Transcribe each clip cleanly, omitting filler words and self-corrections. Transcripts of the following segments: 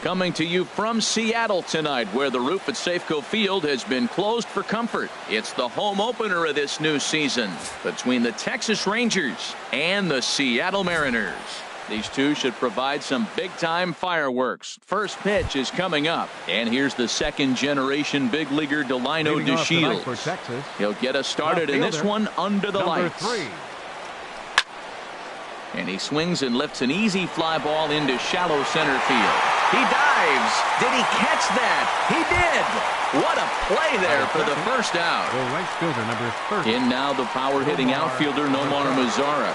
Coming to you from Seattle tonight, where the roof at Safeco Field has been closed for comfort. It's the home opener of this new season between the Texas Rangers and the Seattle Mariners. These two should provide some big-time fireworks. First pitch is coming up, and here's the second-generation big leaguer Delino DeShields. He'll get us started in this one under the lights. And he swings and lifts an easy fly ball into shallow center field. He dives. Did he catch that? He did. What a play there for the first out. Right fielder number 30. In now the power-hitting outfielder Nomar Mazara.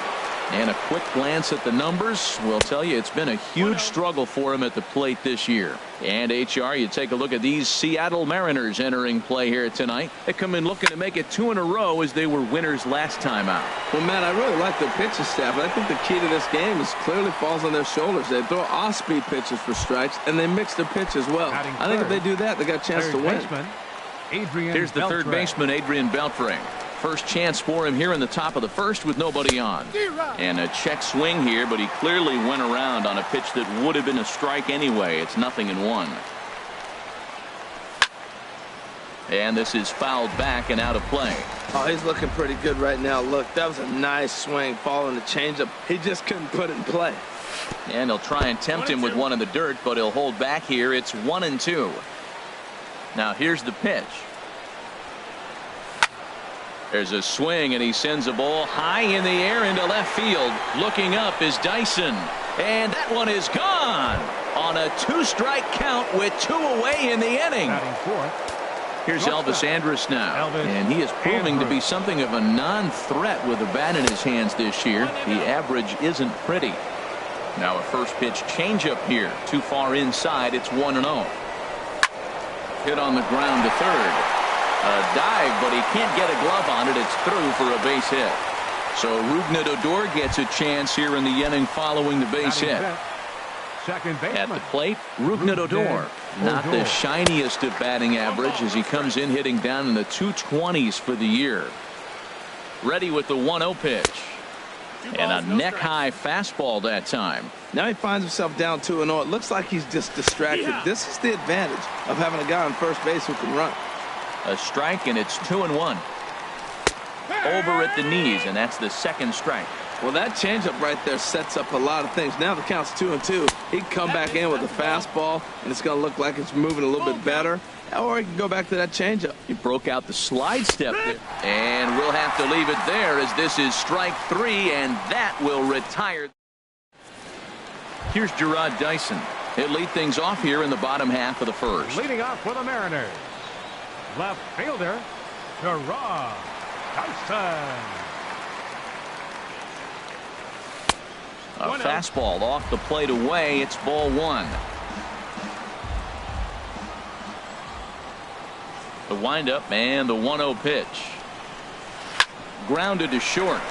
And a quick glance at the numbers will tell you it's been a huge struggle for him at the plate this year. And HR, you take a look at these Seattle Mariners entering play here tonight. They come in looking to make it 2 in a row as they were winners last time out. Well, Matt, I really like their pitching staff. I think the key to this game is clearly falls on their shoulders. They throw off-speed pitches for strikes, and they mix their pitch as well. I think if they do that, they got a chance to win. Here's the third baseman, Adrian Beltre. First chance for him here in the top of the first with nobody on. And a check swing here, but he clearly went around on a pitch that would have been a strike anyway. It's 0-1. And this is fouled back and out of play. Oh, he's looking pretty good right now. Look, that was a nice swing following the changeup. He just couldn't put it in play. And he'll try and tempt him with one in the dirt, but he'll hold back here. It's 1-2. Now here's the pitch. There's a swing, and he sends a ball high in the air into left field. Looking up is Dyson, and that one is gone on a 2-strike count with 2 away in the inning. Here's Elvis Andrus now, and he is proving to be something of a non-threat with a bat in his hands this year. The average isn't pretty. Now a first pitch changeup here, too far inside. It's 1-0. Hit on the ground to third. A dive, but he can't get a glove on it. It's through for a base hit. So Rougned Odor gets a chance here in the inning following the base hit. At the plate, Rougned Odor. Not the shiniest of batting average as he comes in hitting down in the 220s for the year. Ready with the 1-0 pitch. And a neck-high fastball that time. Now he finds himself down 2-0. It looks like he's just distracted. This is the advantage of having a guy on first base who can run. A strike, and it's 2-1. Over at the knees, and that's the second strike. Well, that changeup right there sets up a lot of things. Now the count's 2-2. He can come back in with a fastball, and it's going to look like it's moving a little bit better. Or he can go back to that changeup. He broke out the slide step there. And we'll have to leave it there as this is strike 3, and that will retire. Here's Jarrod Dyson. He'll lead things off here in the bottom half of the first. Leading off for the Mariners, left fielder, Jarrod Dyson. A fastball off the plate away. It's ball 1. The windup and the 1-0 pitch. Grounded to short.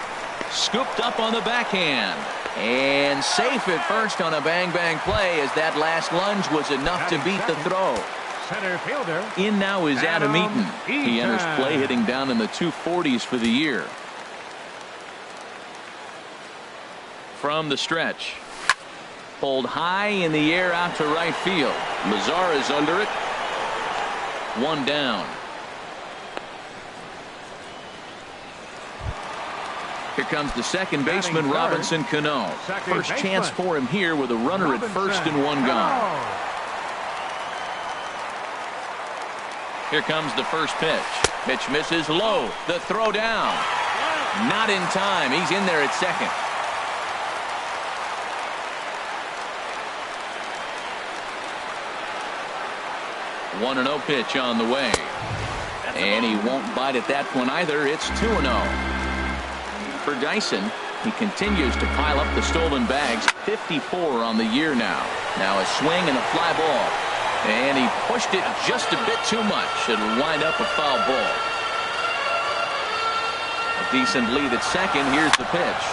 Scooped up on the backhand. And safe at first on a bang-bang play as that last lunge was enough to beat the throw. Center fielder. In now is Adam Eaton. He enters play hitting down in the 240s for the year. From the stretch. Pulled high in the air out to right field. Mazara is under it. 1 down. Here comes the second baseman, Robinson Cano. First chance for him here with a runner at first and 1 gone. Here comes the first pitch. Pitch misses low. The throw down. Not in time. He's in there at second. One 1-0 pitch on the way. And he won't bite at that one either. It's 2-0. For Dyson, he continues to pile up the stolen bags. 54 on the year now. Now a swing and a fly ball. And he pushed it just a bit too much. It'll wind up a foul ball. A decent lead at second. Here's the pitch.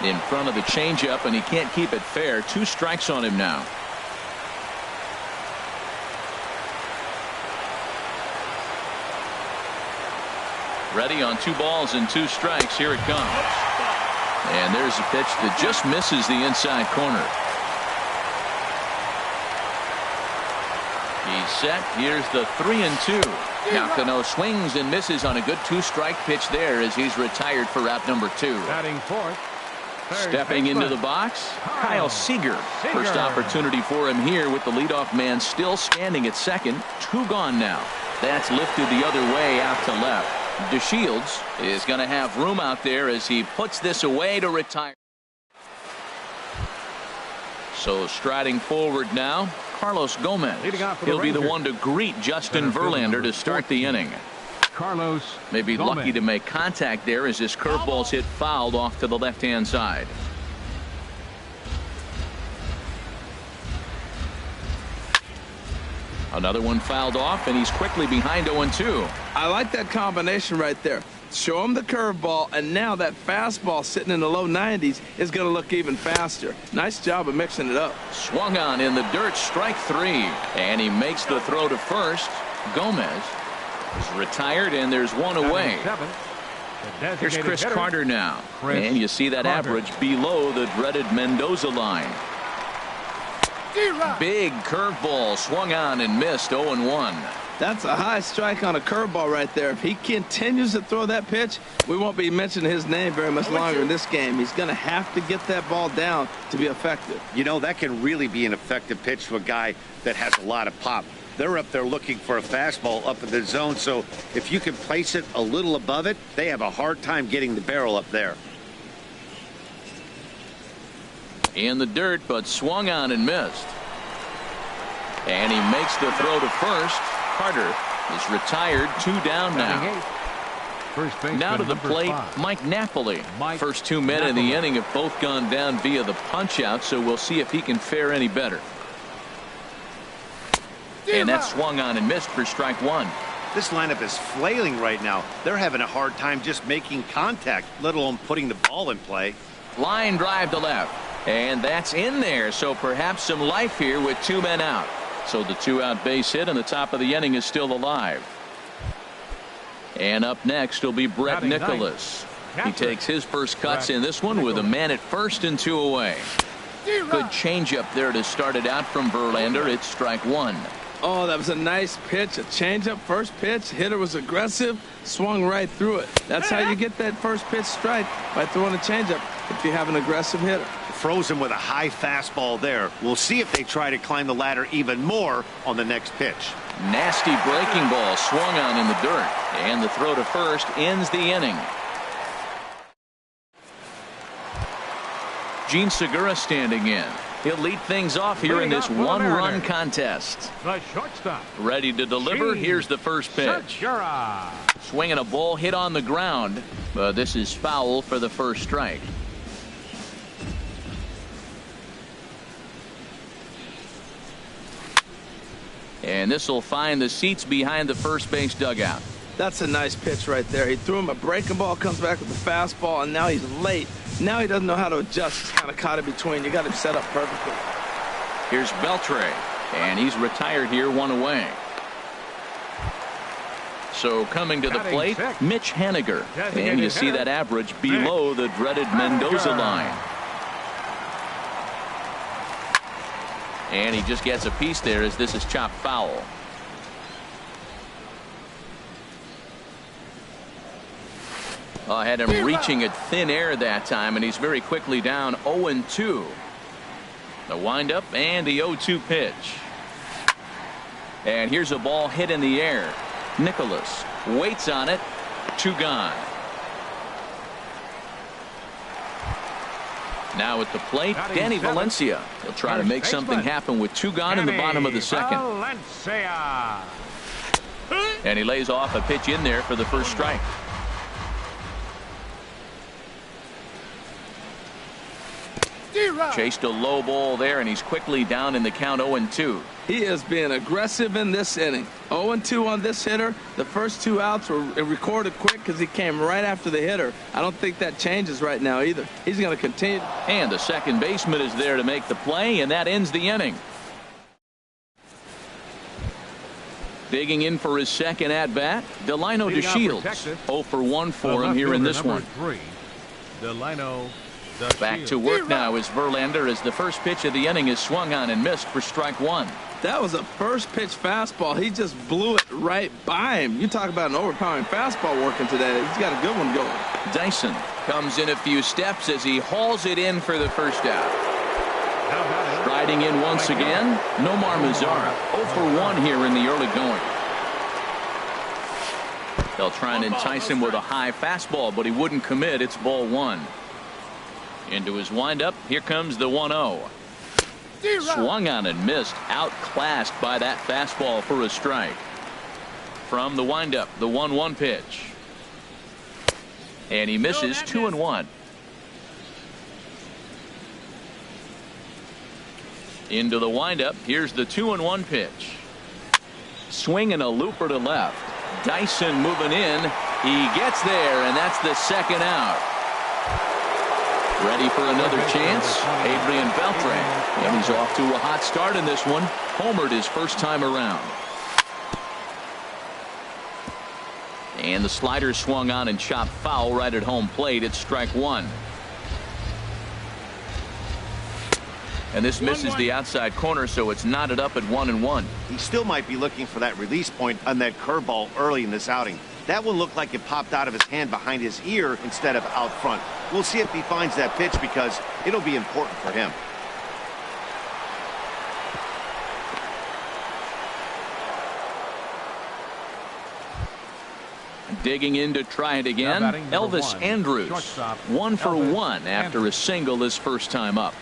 In front of the changeup, and he can't keep it fair. 2 strikes on him now. Ready on 2 balls and 2 strikes. Here it comes. And there's a pitch that just misses the inside corner. He's set. Here's the 3-2. Now Cano swings and misses on a good 2-strike pitch there as he's retired for route number 2. Batting fourth. Stepping into the box, Kyle Seager. First opportunity for him here with the leadoff man still standing at second. 2 gone now. That's lifted the other way out to left. DeShields is going to have room out there as he puts this away to retire. So striding forward now, Carlos Gomez. He'll be the one to greet Justin Verlander to start the inning. Carlos May be lucky to make contact there as this curveball's hit fouled off to the left-hand side. Another one fouled off, and he's quickly behind 0-2. I like that combination right there. Show him the curveball, and now that fastball sitting in the low 90s is going to look even faster. Nice job of mixing it up. Swung on in the dirt, strike 3. And he makes the throw to first. Gomez is retired, and there's 1 away. Here's Chris Carter now. And you see that average below the dreaded Mendoza line. Big curveball swung on and missed. 0-1. That's a high strike on a curveball right there. If he continues to throw that pitch, we won't be mentioning his name very much longer in this game. He's going to have to get that ball down to be effective. You know, that can really be an effective pitch to a guy that has a lot of pop. They're up there looking for a fastball up in the zone, so if you can place it a little above it, they have a hard time getting the barrel up there. In the dirt, but swung on and missed. And he makes the throw to first. Carter is retired. 2 down now. Now to the plate, Mike Napoli. First 2 men in the inning have both gone down via the punch out, so we'll see if he can fare any better. And that swung on and missed for strike 1. This lineup is flailing right now. They're having a hard time just making contact, let alone putting the ball in play. Line drive to left. And that's in there, so perhaps some life here with 2 men out. So the 2-out base hit, and the top of the inning is still alive. And up next will be Brett Nicholas. He takes his first cuts in this one with a man at first and 2 away. Good changeup there to start it out from Verlander. It's strike 1. Oh, that was a nice pitch. A changeup, first pitch. Hitter was aggressive, swung right through it. That's how you get that first pitch strike, by throwing a changeup if you have an aggressive hitter. Froze him with a high fastball there. We'll see if they try to climb the ladder even more on the next pitch. Nasty breaking ball swung on in the dirt. And the throw to first ends the inning. Gene Segura standing in. He'll lead things off here in this 1-run contest. The shortstop. Ready to deliver. Here's the first pitch. Swinging a ball hit on the ground. But this is foul for the first strike. And this will find the seats behind the first base dugout. That's a nice pitch right there. He threw him a breaking ball, comes back with the fastball, and now he's late. Now he doesn't know how to adjust. He's kind of caught in between. You got him set up perfectly. Here's Beltre, and he's retired here, 1 away. So coming to the plate, Mitch Haniger. And you see that average below the dreaded Mendoza line. And he just gets a piece there as this is chopped foul. I had him reaching at thin air that time, and he's very quickly down 0-2. The windup and the 0-2 pitch. And here's a ball hit in the air. Nicholas waits on it. 2 gone. Now at the plate, Danny Valencia. He'll try to make something happen with 2 gone in the bottom of the second. And he lays off a pitch in there for the first strike. Chased a low ball there, and he's quickly down in the count 0-2. He is being aggressive in this inning. 0-2 on this hitter. The first 2 outs were recorded quick because he came right after the hitter. I don't think that changes right now either. He's going to continue. And the second baseman is there to make the play, and that ends the inning. Digging in for his second at-bat, Delino DeShields. 0 for 1 for him here in this one. Back to work now is Verlander as the first pitch of the inning is swung on and missed for strike one. That was a first pitch fastball. He just blew it right by him. You talk about an overpowering fastball working today. He's got a good one going. Dyson comes in a few steps as he hauls it in for the first out. Striding in once again, Nomar Mazara. 0 for 1 here in the early going. They'll try and entice him with a high fastball, but he wouldn't commit. It's ball one. Into his windup. Here comes the 1-0. Swung on and missed. Outclassed by that fastball for a strike. From the windup, the 1-1 pitch. And he misses 2-1. Into the windup. Here's the 2-1 pitch. Swinging a looper to left. Dyson moving in. He gets there, and that's the second out. Ready for another chance. Adrian Beltre. And he's off to a hot start in this one. Homered his first time around. And the slider swung on and chopped foul right at home plate. It's strike one. And this misses the outside corner, so it's knotted up at 1-1. He still might be looking for that release point on that curveball early in this outing. That one looked like it popped out of his hand behind his ear instead of out front. We'll see if he finds that pitch because it'll be important for him. Digging in to try it again, Elvis Andrus. 1 for 1 after a single his first time up.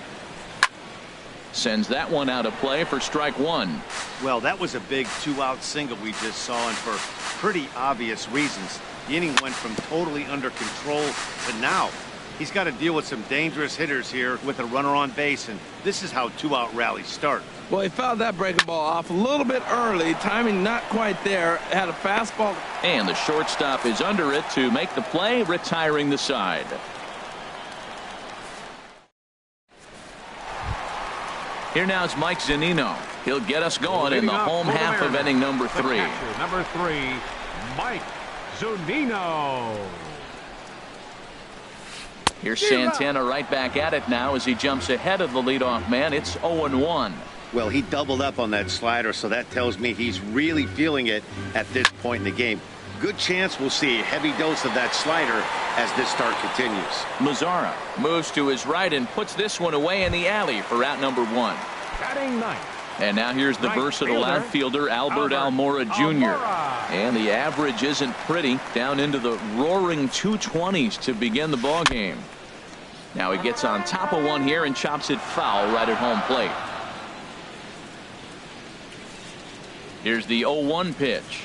Sends that one out of play for strike one. Well, that was a big 2-out single we just saw, and for pretty obvious reasons. The inning went from totally under control to now. He's got to deal with some dangerous hitters here with a runner on base, and this is how 2-out rallies start. Well, he fouled that breaking ball off a little bit early. Timing not quite there. Had a fastball. And the shortstop is under it to make the play, retiring the side. Here now is Mike Zunino. He'll get us going in the home half of inning number 3. Number 3, Mike Zunino. Here's Santana right back at it now as he jumps ahead of the leadoff man. It's 0-1. Well, he doubled up on that slider, so that tells me he's really feeling it at this point in the game. Good chance we'll see a heavy dose of that slider as this start continues. Mazara moves to his right and puts this one away in the alley for out number 1. Batting ninth. And now here's the versatile outfielder Albert Almora Jr. And the average isn't pretty, down into the roaring 220s to begin the ball game. Now he gets on top of one here and chops it foul right at home plate. Here's the 0-1 pitch.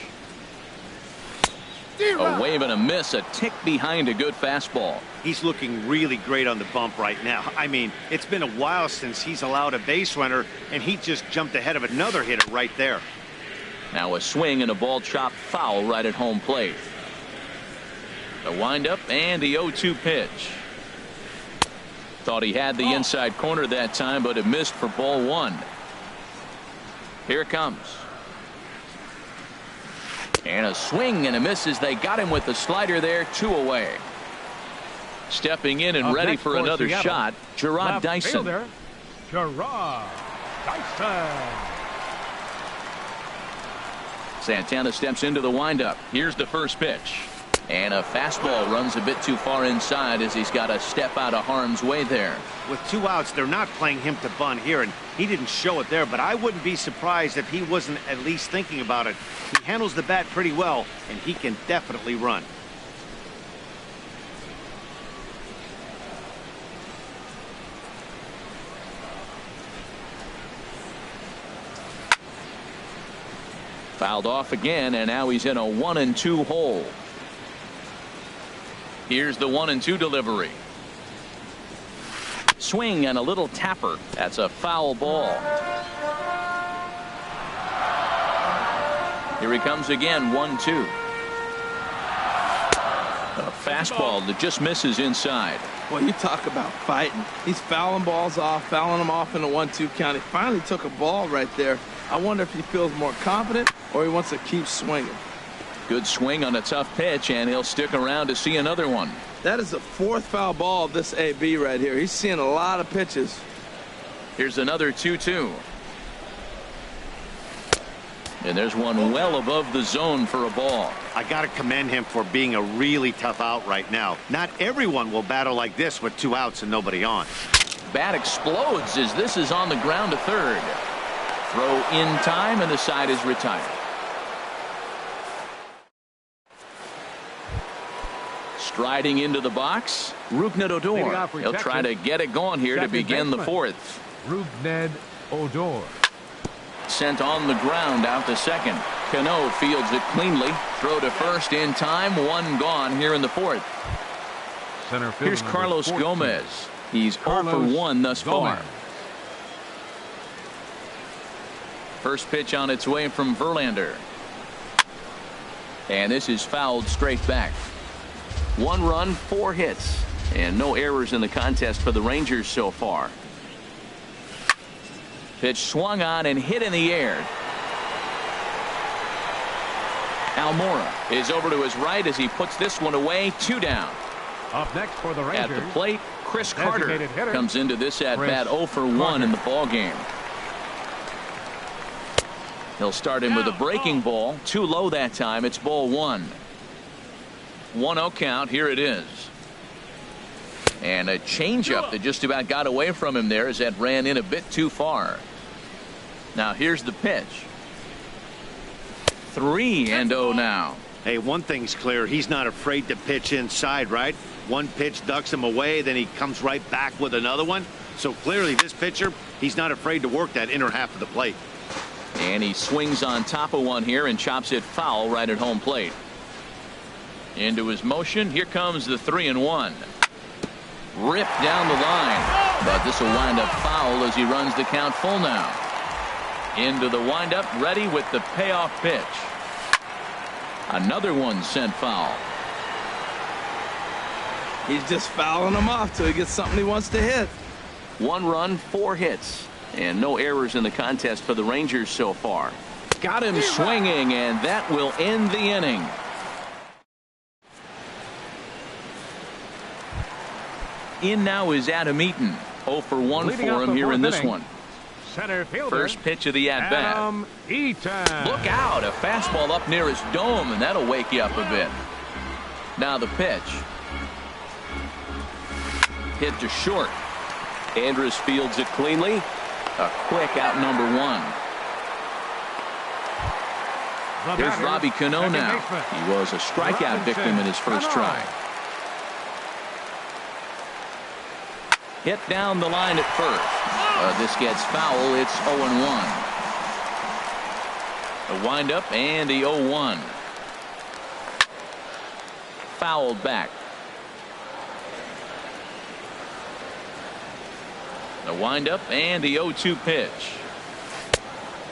A wave and a miss, a tick behind a good fastball. He's looking really great on the bump right now. I mean, it's been a while since he's allowed a base runner, and he just jumped ahead of another hitter right there. Now a swing and a ball chopped foul right at home plate. The windup and the 0-2 pitch. Thought he had the inside corner that time, but it missed for ball one. Here it comes. And a swing and a miss as they got him with the slider there, 2 away. Stepping in and ready for another shot, Gerard Dyson. Gerard Dyson. Santana steps into the windup. Here's the first pitch. And a fastball runs a bit too far inside as he's got to step out of harm's way there. With 2 outs, they're not playing him to bunt here, and he didn't show it there, but I wouldn't be surprised if he wasn't at least thinking about it. He handles the bat pretty well, and he can definitely run. Fouled off again, and now he's in a 1-2 hole. Here's the 1-2 delivery. Swing and a little tapper. That's a foul ball. Here he comes again, 1-2. A fastball that just misses inside. Well, you talk about fighting. He's fouling balls off, fouling them off in a 1-2 count. He finally took a ball right there. I wonder if he feels more confident or he wants to keep swinging. Good swing on a tough pitch, and he'll stick around to see another one. That is the 4th foul ball of this AB right here. He's seeing a lot of pitches. Here's another 2-2. And there's one well above the zone for a ball. I got to commend him for being a really tough out right now. Not everyone will battle like this with 2 outs and nobody on. Bat explodes as this is on the ground to third. Throw in time, and the side is retired. Striding into the box, Rougned Odor. He'll try to get it going here to begin the 4th. Rougned Odor. Sent on the ground out to second. Cano fields it cleanly. Throw to first in time. 1 gone here in the 4th. Center field. Here's Carlos 14. Gomez. He's 0 for 1 thus far. First pitch on its way from Verlander. And this is fouled straight back. 1 run, 4 hits, and no errors in the contest for the Rangers so far. Pitch swung on and hit in the air. Almora is over to his right as he puts this one away. 2 down. Up next for the Rangers. At the plate, Chris Carter hitter, comes into this at bat 0 for 1 in the ball game. He'll start him with a breaking ball. Too low that time. It's ball 1. 1-0 count. Here it is. And a changeup that just about got away from him there as that ran in a bit too far. Now here's the pitch. 3-0 now. Hey, one thing's clear. He's not afraid to pitch inside, right? One pitch ducks him away, then he comes right back with another one. So clearly this pitcher, he's not afraid to work that inner half of the plate. And he swings on top of one here and chops it foul right at home plate. Into his motion. Here comes the 3-1. Ripped down the line. But this will wind up foul as he runs the count full now. Into the windup, ready with the payoff pitch. Another one sent foul. He's just fouling them off till he gets something he wants to hit. 1 run, 4 hits, and no errors in the contest for the Rangers so far. Got him swinging, and that will end the inning. In now is Adam Eaton. 0 for 1 Leading for him here in this one. Center fielder. First pitch of the at-bat. Adam Eaton. Look out, a fastball up near his dome, and that'll wake you up a bit. Now the pitch. Hit to short. Andrus fields it cleanly. A quick out number 1. Here's Robbie Cano now. He was a strikeout victim in his first try. Hit down the line at first. This gets foul. It's 0-1. The windup and the 0-1. Fouled back. The windup and the 0-2 pitch.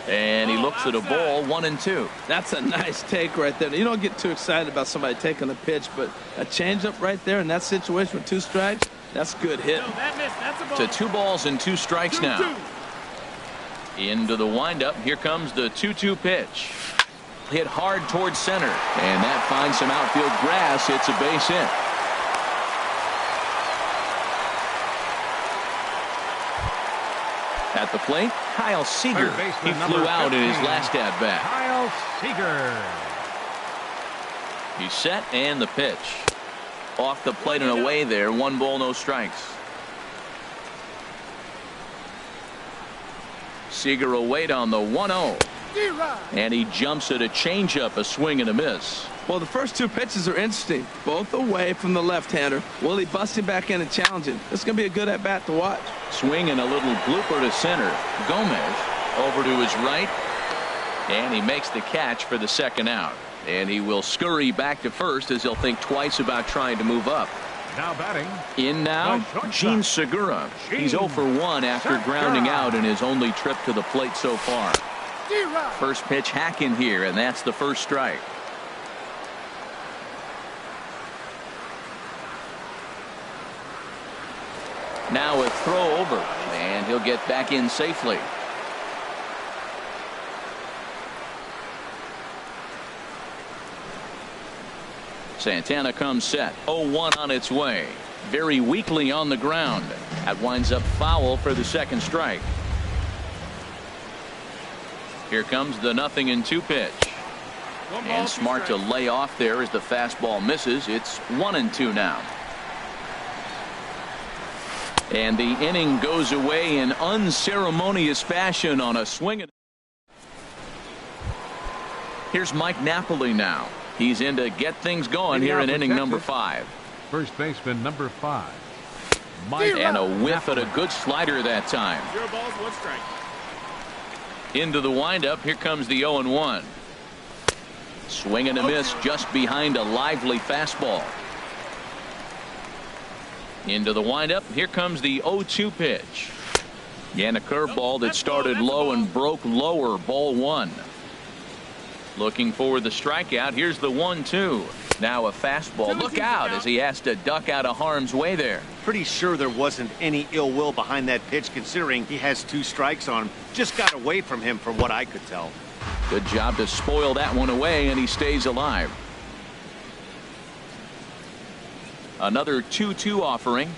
And he looks at a ball. 1-2. That's a nice take right there. You don't get too excited about somebody taking a pitch, but a changeup right there in that situation with 2 strikes, that's good hit. To 2 balls and 2 strikes now. Into the windup. Here comes the 2-2 pitch. Hit hard towards center. And that finds some outfield grass. It's a base hit. At the plate, Kyle Seager. He flew out in his last at bat. Kyle Seager. He's set, and the pitch. Off the plate and away there. 1 ball, no strikes. Seager will wait on the 1-0. And he jumps at a changeup, a swing and a miss. Well, the first 2 pitches are interesting. Both away from the left-hander. Will he bust him back in and challenge him? This is going to be a good at-bat to watch. Swing and a little blooper to center. Gomez over to his right. And he makes the catch for the 2nd out. And he will scurry back to first as he'll think twice about trying to move up. Now batting. In now, Gene Segura. He's 0 for 1 after grounding out in his only trip to the plate so far. First pitch hack in here, and that's the first strike. Now a throw over, and he'll get back in safely. Santana comes set. 0-1 on its way. Very weakly on the ground. That winds up foul for the second strike. Here comes the 0-2 pitch. And smart to lay off there as the fastball misses. It's 1-2 now. And the inning goes away in unceremonious fashion on a swing. Here's Mike Napoli now. He's in to get things going here in inning number 5. First baseman number 5. Mike, and a whiff at a good slider that time. 0 balls, 1 strike. Into the windup. Here comes the 0-1. Swing and a miss just behind a lively fastball. Into the windup. Here comes the 0-2 pitch. And a curveball that started low and broke lower. Ball 1. Looking for the strikeout. Here's the 1-2. Now a fastball. Look out as he has to duck out of harm's way there. Pretty sure there wasn't any ill will behind that pitch, considering he has 2 strikes on him. Just got away from him from what I could tell. Good job to spoil that one away, and he stays alive. Another 2-2 offering.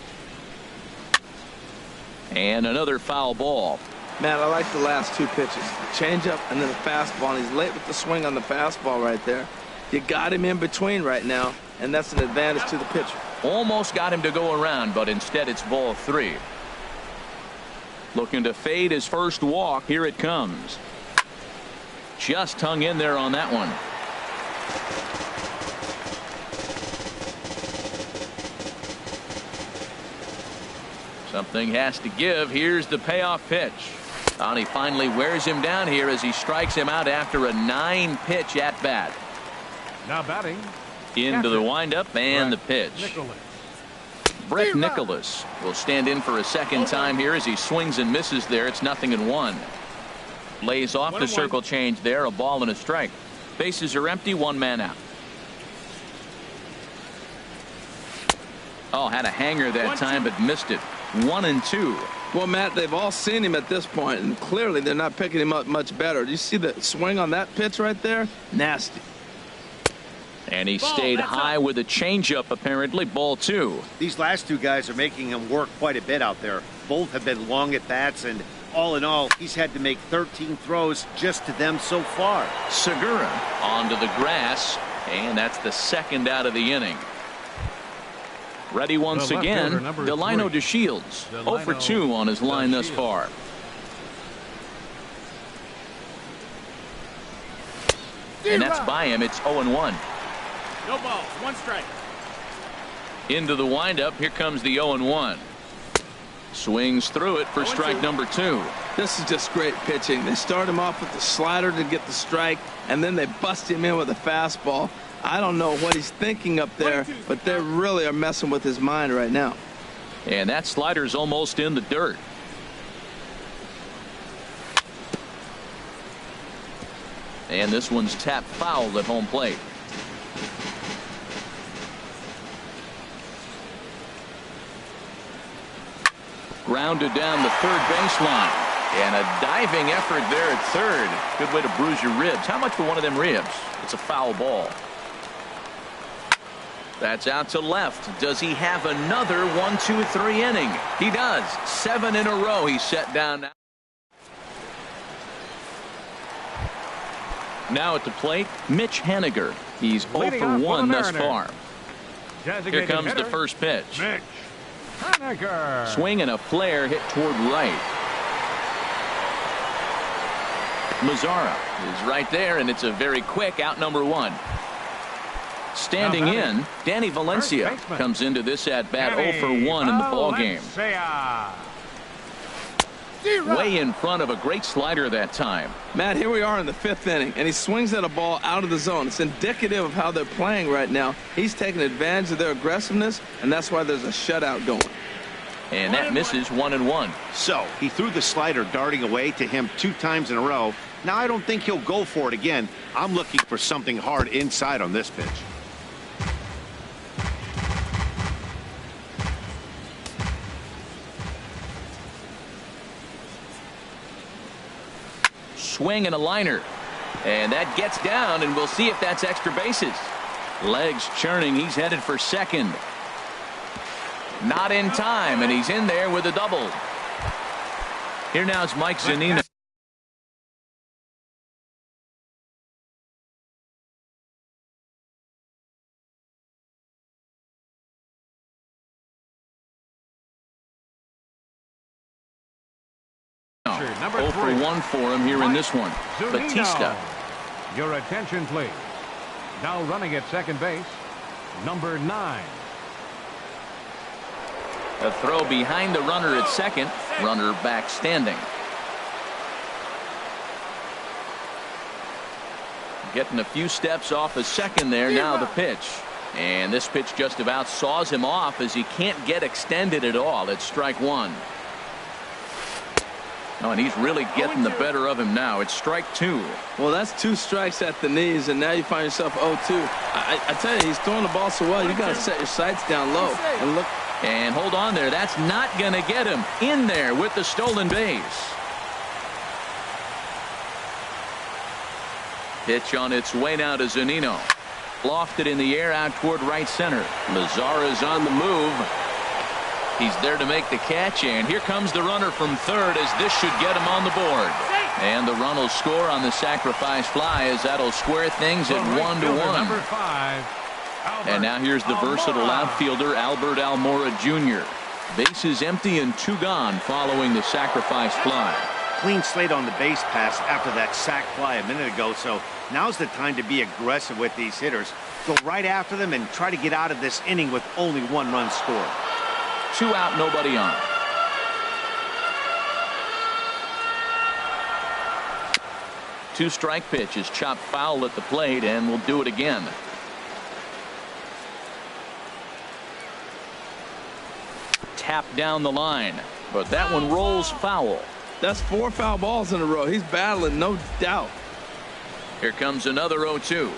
And another foul ball. Man, I like the last 2 pitches. The changeup and then the fastball. And he's late with the swing on the fastball right there. You got him in between right now, and that's an advantage to the pitcher. Almost got him to go around, but instead it's ball 3. Looking to fade his first walk. Here it comes. Just hung in there on that one. Something has to give. Here's the payoff pitch. And he finally wears him down here as he strikes him out after a 9-pitch at bat. Now batting. Into the windup and the pitch. Brett Nicholas will stand in for a second time here as he swings and misses there. It's 0-1. Lays off the circle change there. A ball and a strike. Bases are empty. 1 man out. Oh, had a hanger that time but missed it. 1-2. Well, Matt, they've all seen him at this point, and clearly they're not picking him up much better. Do you see the swing on that pitch right there? Nasty. And he stayed high with a changeup, apparently. Ball 2. These last 2 guys are making him work quite a bit out there. Both have been long at bats, and all in all, he's had to make 13 throws just to them so far. Segura onto the grass, and that's the second out of the inning. Ready once again, Delino DeShields. 0 for 2 on his line thus far. And that's by him. It's 0-1. No balls, 1 strike. Into the windup. Here comes the 0-1. Swings through it for strike number 2. This is just great pitching. They start him off with the slider to get the strike, and then they bust him in with a fastball. I don't know what he's thinking up there, but they really are messing with his mind right now. And that slider's almost in the dirt. And this one's tapped foul at home plate. Grounded down the third baseline. And a diving effort there at third. Good way to bruise your ribs. How much for one of them ribs? It's a foul ball. That's out to left. Does he have another 1-2-3 inning? He does. 7 in a row he's set down now. Now at the plate, Mitch Haniger. He's 0 for 1 thus far. Here comes the first pitch. Mitch Haniger. Swing and a flare hit toward right. Mazzara is right there, and it's a very quick out number 1. Standing in, Danny Valencia comes into this at bat 0 for 1 in the ball game. Way in front of a great slider that time. Matt, here we are in the 5th inning, and he swings at a ball out of the zone. It's indicative of how they're playing right now. He's taking advantage of their aggressiveness, and that's why there's a shutout going. And that misses 1-1. So he threw the slider darting away to him 2 times in a row. Now I don't think he'll go for it again. I'm looking for something hard inside on this pitch. Swing and a liner. And that gets down, and we'll see if that's extra bases. Legs churning. He's headed for second. Not in time, and he's in there with a double. Here now is Mike Zunino. Number 0 for 1 for him here in this one. Zunino. Batista. Your attention, please. Now running at second base, number 9. A throw behind the runner at second. Runner back standing. Getting a few steps off of second there. Now the pitch. And this pitch just about saws him off as he can't get extended at all. It's strike one. Oh, and he's really getting the better of him now. It's strike two. Well, that's 2 strikes at the knees, and now you find yourself 0-2. I tell you, he's throwing the ball so well, you got to set your sights down low and look. And hold on there. That's not going to get him in there with the stolen base. Pitch on its way now to Zunino. Lofted in the air out toward right center. Mazara's on the move. He's there to make the catch, and here comes the runner from third as this should get him on the board. And the run will score on the sacrifice fly as that'll square things at 1-1. Number 5. And now here's the versatile outfielder Albert Almora Jr. Bases empty and 2 gone following the sacrifice fly. Clean slate on the base pass after that sac fly a minute ago, so now's the time to be aggressive with these hitters. Go right after them and try to get out of this inning with only 1 run scored. 2 out, nobody on. Two-strike pitch is chopped foul at the plate, and we'll do it again. Tap down the line, but that one rolls foul. That's 4 foul balls in a row. He's battling, no doubt. Here comes another 0-2.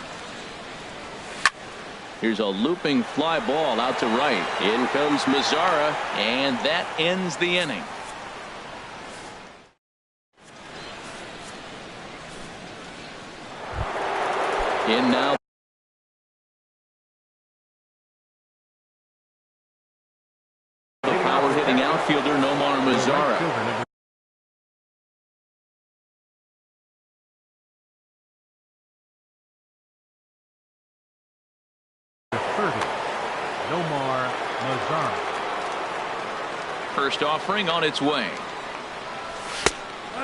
Here's a looping fly ball out to right. In comes Mazara, and that ends the inning. In now. The power hitting outfielder Nomar Mazara. Nomar Mazara. First offering on its way.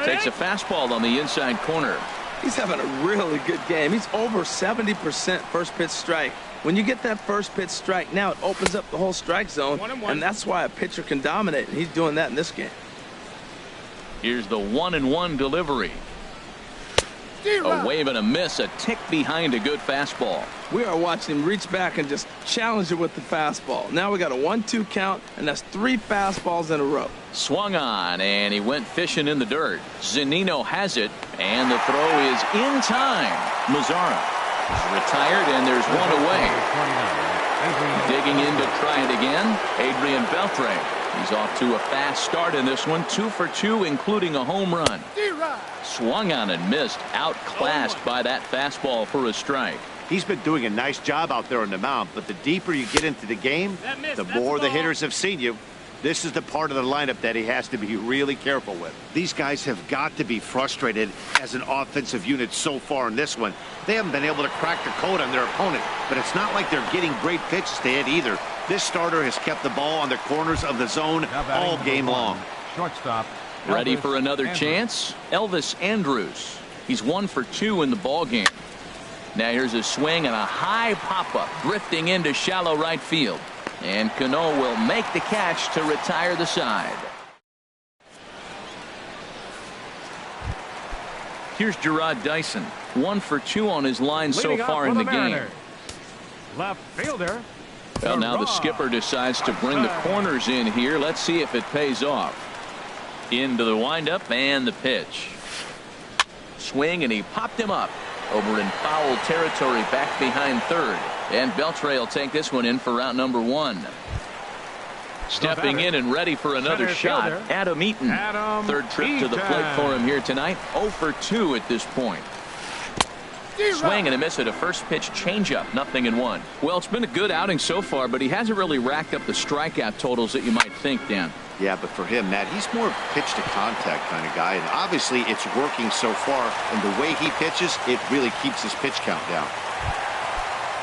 Takes a fastball on the inside corner. He's having a really good game. He's over 70% first pitch strike. When you get that first pitch strike, now it opens up the whole strike zone, and that's why a pitcher can dominate, and he's doing that in this game. Here's the 1-1 delivery. A wave and a miss, a tick behind a good fastball. We are watching him reach back and just challenge it with the fastball. Now we got a 1-2 count, and that's 3 fastballs in a row. Swung on, and he went fishing in the dirt. Zunino has it, and the throw is in time. Mazara is retired, and there's one away. Digging in to try it again, Adrian Beltre. He's off to a fast start in this one, 2 for 2, including a home run. Swung on and missed, outclassed by that fastball for a strike. He's been doing a nice job out there on the mound, but the deeper you get into the game, the more the hitters have seen you. This is the part of the lineup that he has to be really careful with. These guys have got to be frustrated as an offensive unit so far in this one. They haven't been able to crack the code on their opponent, but it's not like they're getting great pitches to hit either. This starter has kept the ball on the corners of the zone all game long. Shortstop. Ready for another chance? Elvis Andrus. He's 1 for 2 in the ball game. Now here's a swing and a high pop-up drifting into shallow right field. And Cano will make the catch to retire the side. Here's Gerard Dyson. 1 for 2 on his line so far in the game. Left fielder. Well, now the skipper decides to bring the corners in here. Let's see if it pays off. Into the windup and the pitch. Swing, and he popped him up over in foul territory back behind third. And Beltre will take this one in for route number 1. Stepping in and ready for another shot, Adam Eaton. Third trip to the plate for him here tonight. 0 for 2 at this point. Swing and a miss at a first pitch changeup, 0-1. Well, it's been a good outing so far, but he hasn't really racked up the strikeout totals that you might think, Dan. Yeah, but for him, Matt, he's more pitch to contact kind of guy, and obviously it's working so far, and the way he pitches, it really keeps his pitch count down.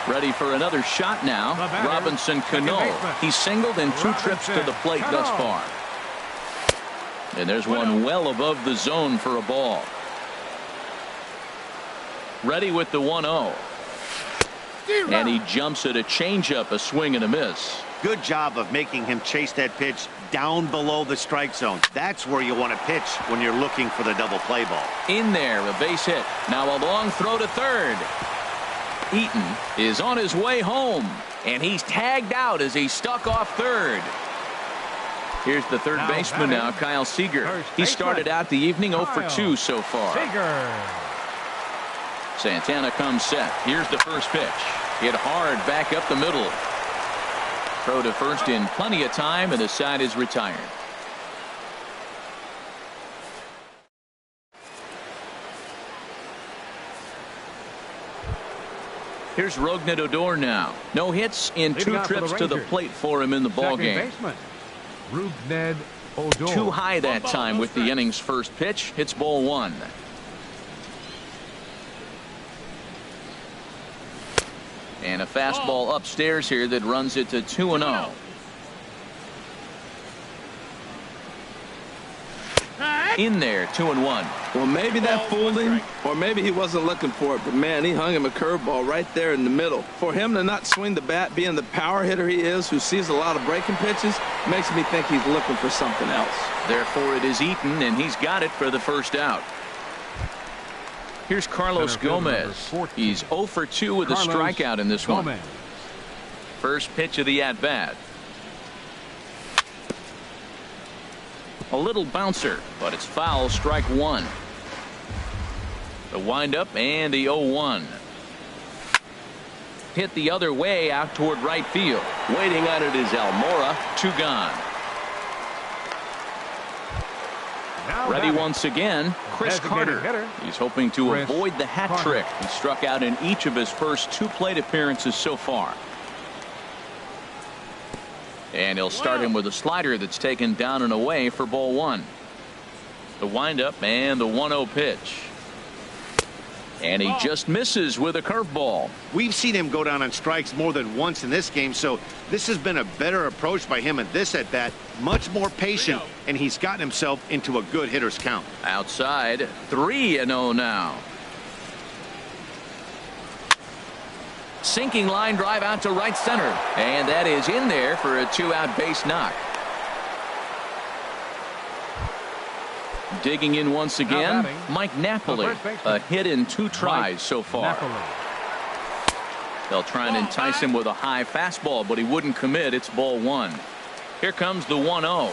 Ready for another shot now. Robinson Cano. He's singled in 2 trips to the plate thus far. And there's one well above the zone for a ball. Ready with the 1-0. And he jumps at a changeup, a swing and a miss. Good job of making him chase that pitch down below the strike zone. That's where you want to pitch when you're looking for the double play ball. In there, a base hit. Now a long throw to third. Eaton is on his way home, and he's tagged out as he's stuck off third. Here's the third baseman now, Kyle Seager. He started out the evening 0 for 2 so far. Santana comes set. Here's the first pitch. Hit hard back up the middle. Throw to first in plenty of time, and the side is retired. Here's Rougned Odor now. No hits in 2 trips to the plate for him in the ballgame. Too high that time with the inning's first pitch. Hits ball 1. And a fastball upstairs here that runs it to 2-0. In there, 2-1. Well, maybe that fooled him, or maybe he wasn't looking for it, but man, he hung him a curveball right there in the middle. For him to not swing the bat, being the power hitter he is, who sees a lot of breaking pitches, makes me think he's looking for something else. Therefore, it is Eaton, and he's got it for the first out. Here's Carlos Gomez. He's 0 for 2 with a strikeout in this one. First pitch of the at-bat. A little bouncer, but it's foul, strike 1. The windup and the 0-1. Hit the other way out toward right field. Waiting on it is Almora. 2 gone. Ready once again, Chris Carter. He's hoping to avoid the hat trick. He struck out in each of his first 2 plate appearances so far. And he'll start him with a slider that's taken down and away for ball 1. The windup and the 1-0 pitch. And he just misses with a curveball. We've seen him go down on strikes more than once in this game, so this has been a better approach by him at this at bat. Much more patient, and he's gotten himself into a good hitter's count. Outside, 3-0 now. Sinking line drive out to right center, and that is in there for a 2-out base knock. Digging in once again, Mike Napoli. A hit in 2 tries so far. They'll try and entice him with a high fastball, but he wouldn't commit. It's ball 1. Here comes the 1-0.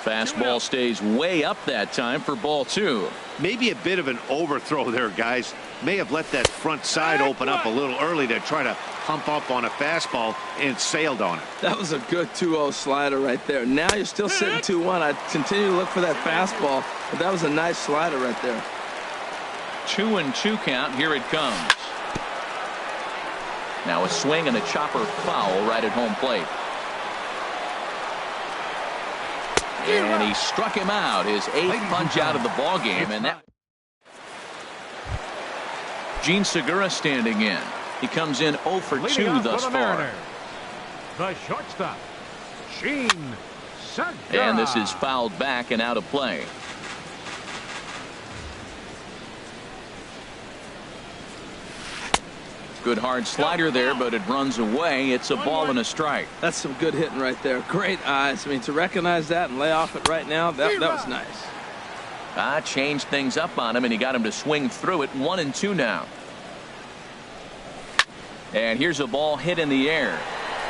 Fastball stays way up that time for ball 2. Maybe a bit of an overthrow there, guys. May have let that front side open up a little early to try to pump up on a fastball and sailed on it. That was a good 2-0 slider right there. Now you're still sitting 2-1. I'd continue to look for that fastball, but that was a nice slider right there. 2-2 count. Here it comes. Now a swing and a chopper foul right at home plate. And he struck him out, his 8th punch out of the ball game, and that. Gene Segura standing in. He comes in 0 for 2 thus far. The shortstop, Gene Segura. And this is fouled back and out of play. Good hard slider there, but it runs away. It's a ball and a strike. That's some good hitting right there. Great eyes. I mean, to recognize that and lay off it right now, that was nice. Changed things up on him, and he got him to swing through it. 1-2 now. And here's a ball hit in the air.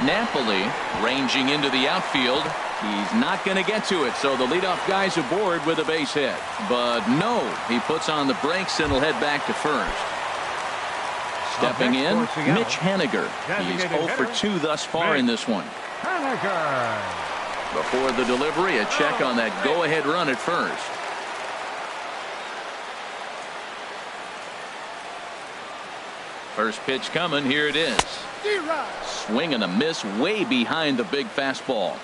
Napoli ranging into the outfield. He's not going to get to it, so the leadoff guy's aboard with a base hit. But no, he puts on the brakes and will head back to first. Stepping in, Mitch Haniger. He's 0 for 2 thus far in this one. Before the delivery, a check on that go-ahead run at first. First pitch coming. Here it is. Swing and a miss way behind the big fastball.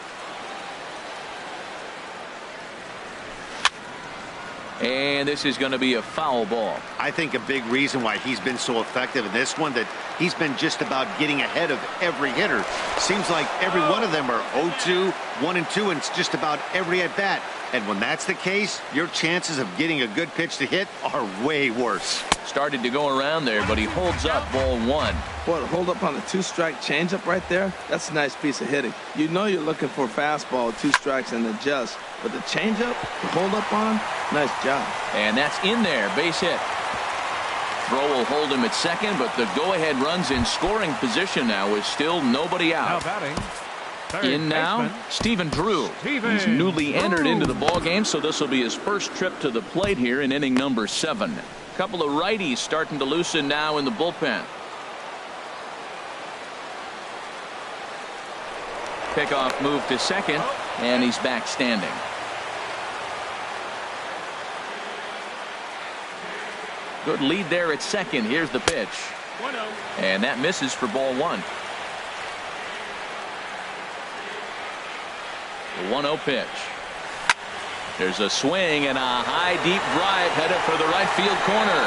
And this is going to be a foul ball. I think a big reason why he's been so effective in this one, that he's been just about getting ahead of every hitter. Seems like every one of them are 0-2, 1-2, and it's just about every at bat. And when that's the case, your chances of getting a good pitch to hit are way worse. Started to go around there, but he holds up ball one. Boy, hold up on the 2-strike changeup right there. That's a nice piece of hitting. You know you're looking for a fastball with 2 strikes and adjust. But the changeup, the hold up on, nice job. And that's in there, base hit. Throw will hold him at second, but the go-ahead runs in scoring position now with still nobody Now out. batting. In now, Stephen Drew. He's newly entered into the ball game, so this will be his first trip to the plate here in inning number 7. A couple of righties starting to loosen now in the bullpen. Pickoff move to second, and he's back standing. Good lead there at second. Here's the pitch. 1-0. And that misses for ball one. The 1-0 pitch. There's a swing and a high deep drive headed for the right field corner.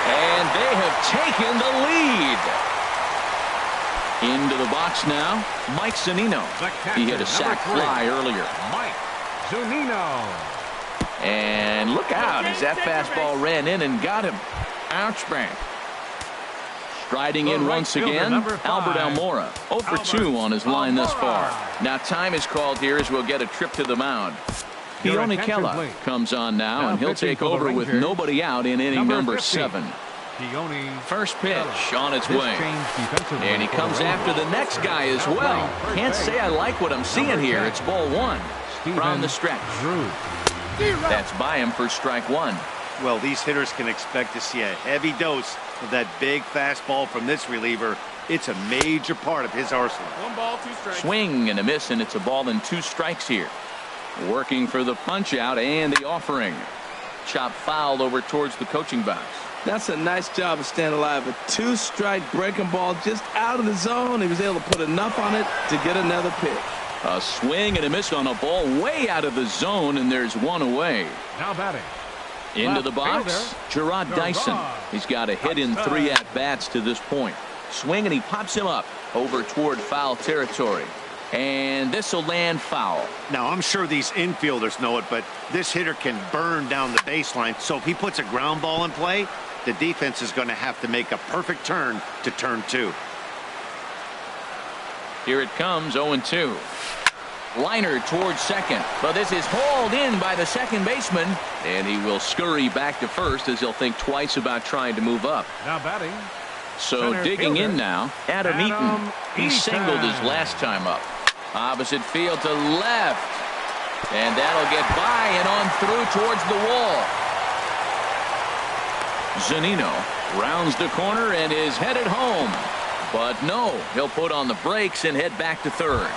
And they have taken the lead. Into the box now, Mike Zunino. He hit a sac fly earlier. Mike Zunino. And look out as that fastball ran in and got him. Ouch bang. Striding in once again, Albert Almora. 0 for 2 on his line thus far. Now time is called here as we'll get a trip to the mound. Keone Kela comes on now, and he'll take over with nobody out in inning number 7. First pitch on its way. And he comes after the next guy as well. Can't say I like what I'm seeing here. It's ball one from the stretch. That's by him for strike one. Well, these hitters can expect to see a heavy dose of that big fastball from this reliever. It's a major part of his arsenal. 1 ball, 2 strikes. Swing and a miss, and it's a ball and 2 strikes here. Working for the punch out and the offering. Chop foul over towards the coaching box. That's a nice job of staying alive. A 2-strike breaking ball just out of the zone. He was able to put enough on it to get another pitch. A swing and a miss on a ball way out of the zone, and there's one away. Now batting. Into the box, Gerard Dyson. He's got a hit in 3 at-bats to this point. Swing, and he pops him up over toward foul territory. And this will land foul. Now, I'm sure these infielders know it, but this hitter can burn down the baseline. So if he puts a ground ball in play, the defense is going to have to make a perfect turn to turn 2. Here it comes, 0-2. Liner towards second, but this is hauled in by the second baseman, and he will scurry back to first as he'll think twice about trying to move up. Now batting. So digging in now, Adam Eaton. He singled his last time up. Opposite field to left, and that'll get by and on through towards the wall. Zunino rounds the corner and is headed home, but no, he'll put on the brakes and head back to third.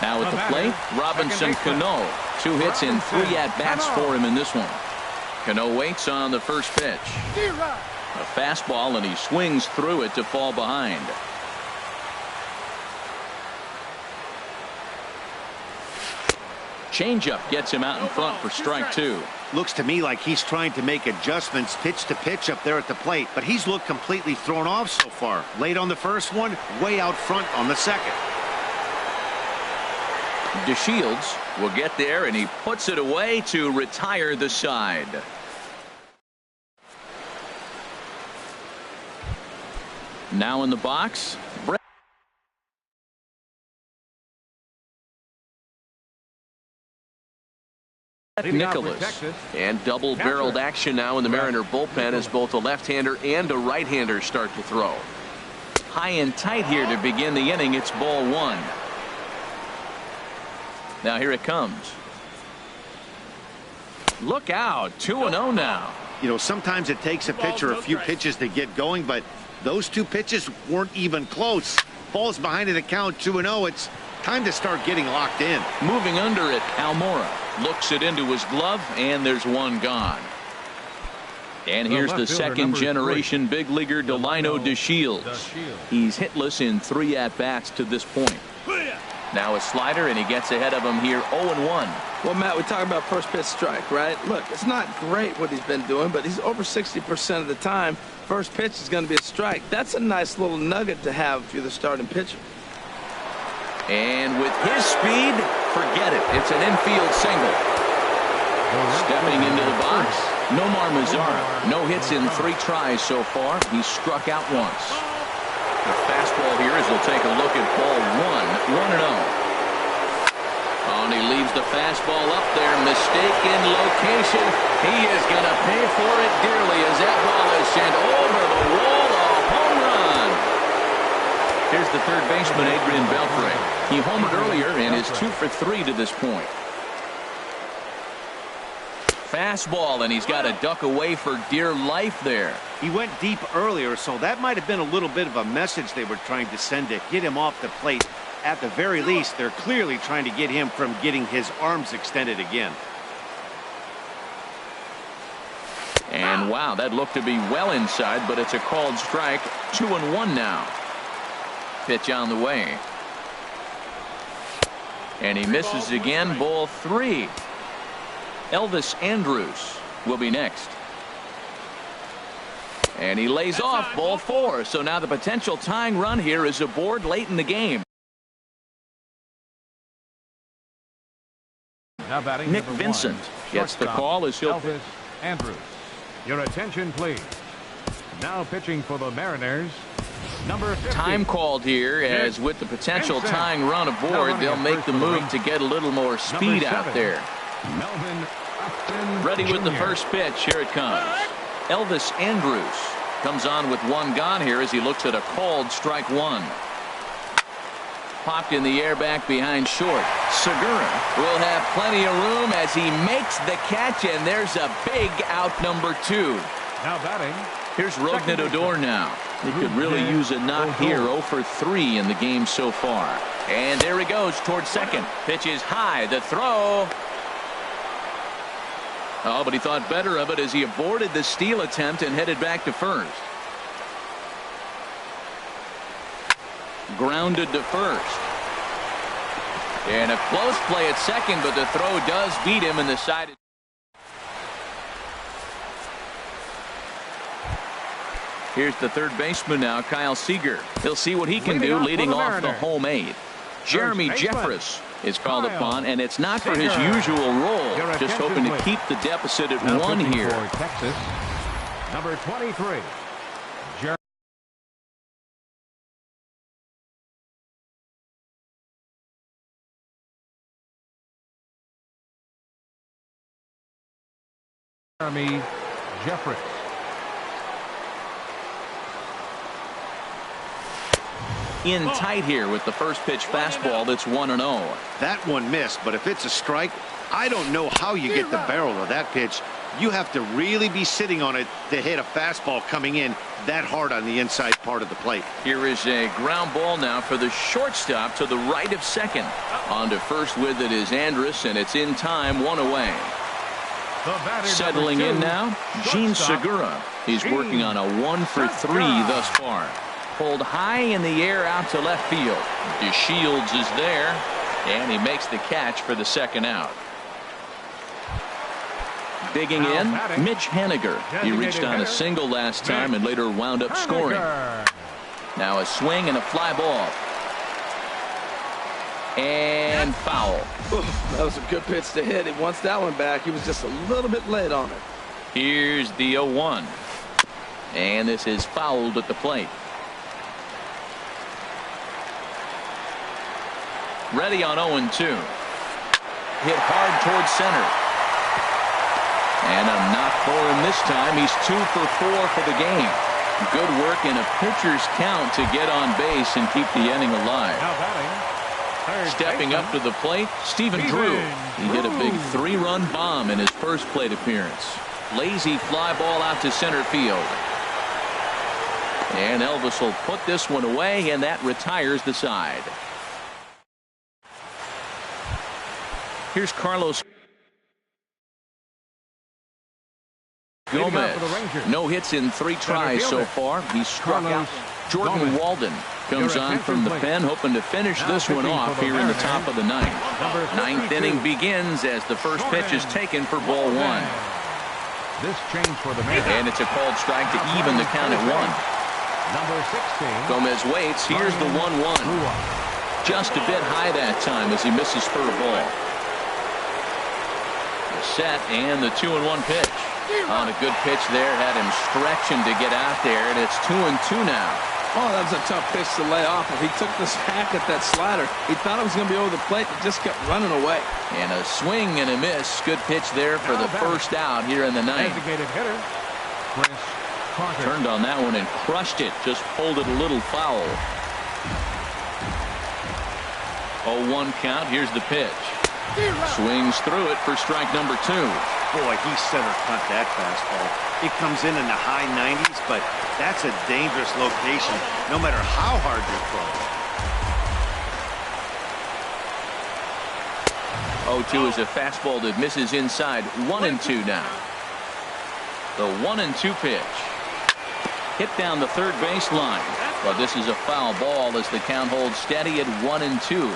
Now at the plate, Robinson Cano. 2 hits and 3 at-bats for him in this one. Cano waits on the first pitch. A fastball, and he swings through it to fall behind. Changeup gets him out in front for strike 2. Looks to me like he's trying to make adjustments pitch to pitch up there at the plate, but he's looked completely thrown off so far. Late on the first one, way out front on the second. DeShields will get there, and he puts it away to retire the side. Now in the box, Brett Nicholas. And double-barreled action now in the Mariner bullpen as both a left-hander and a right-hander start to throw. High and tight here to begin the inning. It's ball one. Now here it comes. Look out, 2-0 now. You know, sometimes it takes a pitcher a few pitches to get going, but those 2 pitches weren't even close. Falls behind in the count, 2-0. It's time to start getting locked in. Moving under it, Almora looks it into his glove, and there's one gone. And here's the second generation big leaguer Delino DeShields. He's hitless in 3 at-bats to this point. Now a slider, and he gets ahead of him here 0-1. Well, Matt, we talk about first pitch strike, right? Look, it's not great what he's been doing, but he's over 60% of the time. First pitch is going to be a strike. That's a nice little nugget to have if you're the starting pitcher. And with his speed, forget it. It's an infield single. Stepping into the box, Nomar Mazara. No hits in 3 tries so far. He's struck out once. The fastball here as we'll take a look at ball 1, 1-0. Oh, and he leaves the fastball up there. Mistaken location. He is going to pay for it dearly as that ball is sent over the wall. A home run. Here's the third baseman, Adrian Beltre. He homered earlier and is 2 for 3 to this point. Fastball, and he's got to duck away for dear life there. He went deep earlier, so that might have been a little bit of a message they were trying to send to get him off the plate. At the very least, they're clearly trying to get him from getting his arms extended again. And wow, that looked to be well inside, but it's a called strike. 2-1 now. Pitch on the way. And he misses again. Ball 3. Elvis Andrus will be next. And he lays off ball 4. So now the potential tying run here is aboard late in the game. Nick Vincent gets the call as he'll. Elvis Andrus. Your attention, please. Now pitching for the Mariners, number 50. Time called here as with the potential tying run aboard, they'll make the move to get a little more speed out there. Ready with the first pitch. Here it comes. Elvis Andrus comes on with 1 gone here as he looks at a called strike 1. Popped in the air back behind short. Segura will have plenty of room as he makes the catch, and there's a big out number 2. Now batting. Here's Rougned Odor now. He could really use a knock here. 0 for 3 in the game so far. And there he goes towards second. Pitch is high. The throw. Oh, but he thought better of it as he aborted the steal attempt and headed back to first. Grounded to first. And a close play at second, but the throw does beat him, and the side. Here's the third baseman now, Kyle Seager. He'll see what he can do leading off the home 8. Jeremy Jeffress is called upon, and it's not for his usual role. Just hoping to keep the deficit at 1 here. Texas, number 23. Jeremy Jeffress. In tight here with the first pitch fastball. That's 1-0. That one missed, but if it's a strike, I don't know how you get the barrel of that pitch. You have to really be sitting on it to hit a fastball coming in that hard on the inside part of the plate. Here is a ground ball now for the shortstop to the right of second. On to first with it is Andrus, and it's in time. 1 away. Settling in now, Gene Segura. He's working on a 1 for 3 thus far. Pulled high in the air out to left field. DeShields is there, and he makes the catch for the second out. Digging in, Mitch Haniger. He reached on a single last time and later wound up scoring. Now a swing and a fly ball. And foul. That was a good pitch to hit. He wants that one back. He was just a little bit late on it. Here's the 0-1. And this is fouled at the plate. Ready on 0-2. Hit hard towards center. And a knock for him this time. He's 2 for 4 for the game. Good work in a pitcher's count to get on base and keep the inning alive. Stepping up to the plate, Stephen Drew. He hit a big 3-run bomb in his first plate appearance. Lazy fly ball out to center field. And Elvis will put this one away, and that retires the side. Here's Carlos Gomez. No hits in 3 tries so far. He struck out. Jordan Walden comes on from the pen, hoping to finish this one off here in the top of the ninth. Ninth inning begins as the first pitch is taken for ball 1. This change for the And it's a called strike to even the count at 1. Number 16. Gomez waits. Here's the 1-1. Just a bit high that time as he misses for a ball. The set and the 2-1 pitch. On a good pitch there, had him stretching to get out there, and it's 2-2 now. Oh, that was a tough pitch to lay off. If he took this hack at that slider, he thought it was going to be over the plate, but just kept running away. And a swing and a miss. Good pitch there for the first out here in the ninth. Designated hitter, Chris Carter. Turned on that one and crushed it. Just pulled it a little foul. 0-1 count. Here's the pitch. Swings through it for strike number 2. Boy, he center cut that fastball. It comes in the high 90s, but that's a dangerous location, no matter how hard you throw. 0-2 is a fastball that misses inside. 1-2 now. The 1-2 pitch. Hit down the third baseline. But this is a foul ball as the count holds steady at 1-2.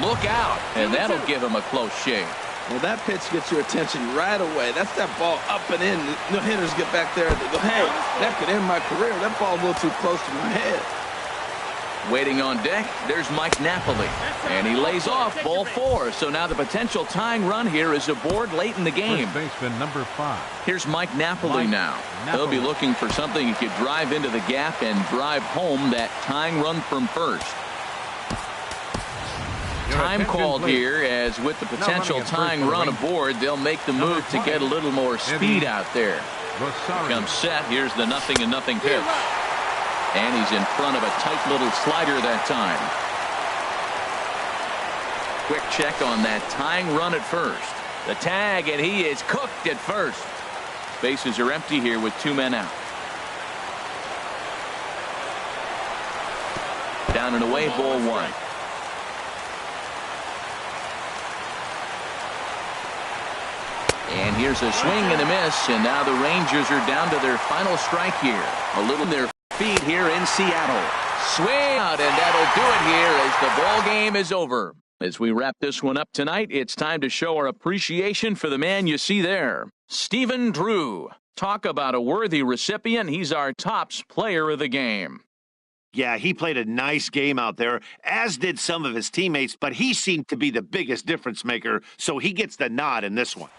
Look out, and that'll give him a close shave. Well, that pitch gets your attention right away. That's that ball up and in. No hitters get back there. They go, hey, that could end my career. That ball's a little too close to my head. Waiting on deck, there's Mike Napoli. And he lays off ball 4. So now the potential tying run here is aboard late in the game. First baseman number 5. Here's Mike Napoli now. He'll be looking for something he could drive into the gap and drive home that tying run from first. Time called here, as with the potential tying run aboard, they'll make the move to get a little more speed out there. Comes set. Here's the 0-0 pitch. And he's in front of a tight little slider that time. Quick check on that tying run at first. The tag, and he is cooked at first. Bases are empty here with 2 men out. Down and away, ball 1. And here's a swing and a miss, and now the Rangers are down to their final strike here. A little in their feet here in Seattle. Swing out, and that'll do it here as the ball game is over. As we wrap this one up tonight, it's time to show our appreciation for the man you see there, Stephen Drew. Talk about a worthy recipient. He's our tops player of the game. Yeah, he played a nice game out there, as did some of his teammates, but he seemed to be the biggest difference maker, so he gets the nod in this one.